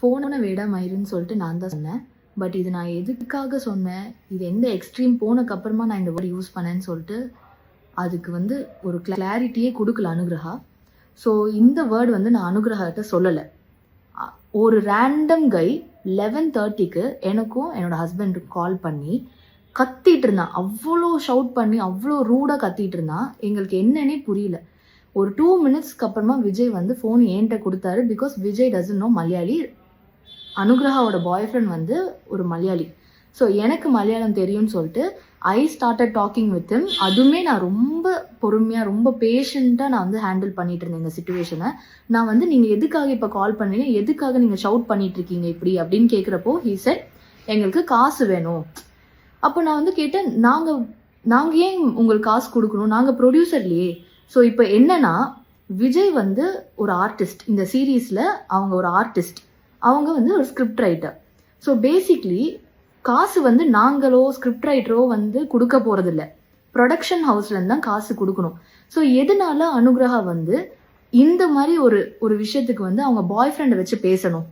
ஃபோனை விட மயிருன்னு சொல்லிட்டு நான் தான் சொன்னேன். பட் இது நான் எதுக்காக சொன்னேன், இது எந்த எக்ஸ்ட்ரீம் போனக்கப்புறமா நான் இந்த வேர்ட் யூஸ் பண்ணேன்னு சொல்லிட்டு அதுக்கு வந்து ஒரு கிளாரிட்டியே கொடுக்கல அனுகிரகா. ஸோ இந்த வேர்டு வந்து நான் அனுகிரகத்தை சொல்லலை. ஒரு ரேண்டம் கை 11:30க்கு எனக்கும் என்னோட ஹஸ்பண்டுக்கு கால் பண்ணி கத்திட்டு இருந்தான். அவ்வளோ ஷவுட் பண்ணி அவ்வளோ ரூடாக கத்திட்டு இருந்தான். எங்களுக்கு என்னன்னே புரியல. ஒரு 2 மினிட்ஸ்க்கு அப்புறமா விஜய் வந்து ஃபோன் என்கிட்ட கொடுத்தாரு. Because Vijay doesn't know Malayali. அனுகிரகாவோட பாய் ஃப்ரெண்ட் வந்து ஒரு மலையாளி. ஸோ எனக்கு மலையாளம் தெரியும்னு சொல்லிட்டு I started talking with him. அதுவுமே நான் ரொம்ப பொறுமையாக ரொம்ப பேஷண்ட்டாக நான் வந்து ஹேண்டில் பண்ணிட்டு இருந்தேன் இந்த சுச்சுவேஷனை. நான் வந்து நீங்கள் எதுக்காக இப்போ கால் பண்ணீங்க, எதுக்காக நீங்கள் ஷவுட் பண்ணிட்டு இருக்கீங்க இப்படி அப்படின்னு கேட்குறப்போ ஹீ செட் எங்களுக்கு காசு வேணும். அப்போ நான் வந்து கேட்டேன், நாங்கள் ஏன் உங்களுக்கு காசு கொடுக்கணும், நாங்கள் ப்ரொடியூசர்லையே. ஸோ இப்போ என்னன்னா விஜய் வந்து ஒரு ஆர்டிஸ்ட், இந்த சீரீஸில் அவங்க ஒரு ஆர்டிஸ்ட், அவங்க வந்து ஒரு ஸ்கிரிப்ட் ரைட்டர். ஸோ பேசிக்லி காசு வந்து நாங்களோ ஸ்கிரிப்ட் ரைட்டரோ வந்து கொடுக்க போகிறதில்ல, ப்ரொடக்ஷன் ஹவுஸ்லேருந்து தான் காசு கொடுக்கணும். ஸோ எதனால அனுகிரகா வந்து இந்த மாதிரி ஒரு விஷயத்துக்கு வந்து அவங்க பாய் ஃப்ரெண்டை வச்சு பேசணும்?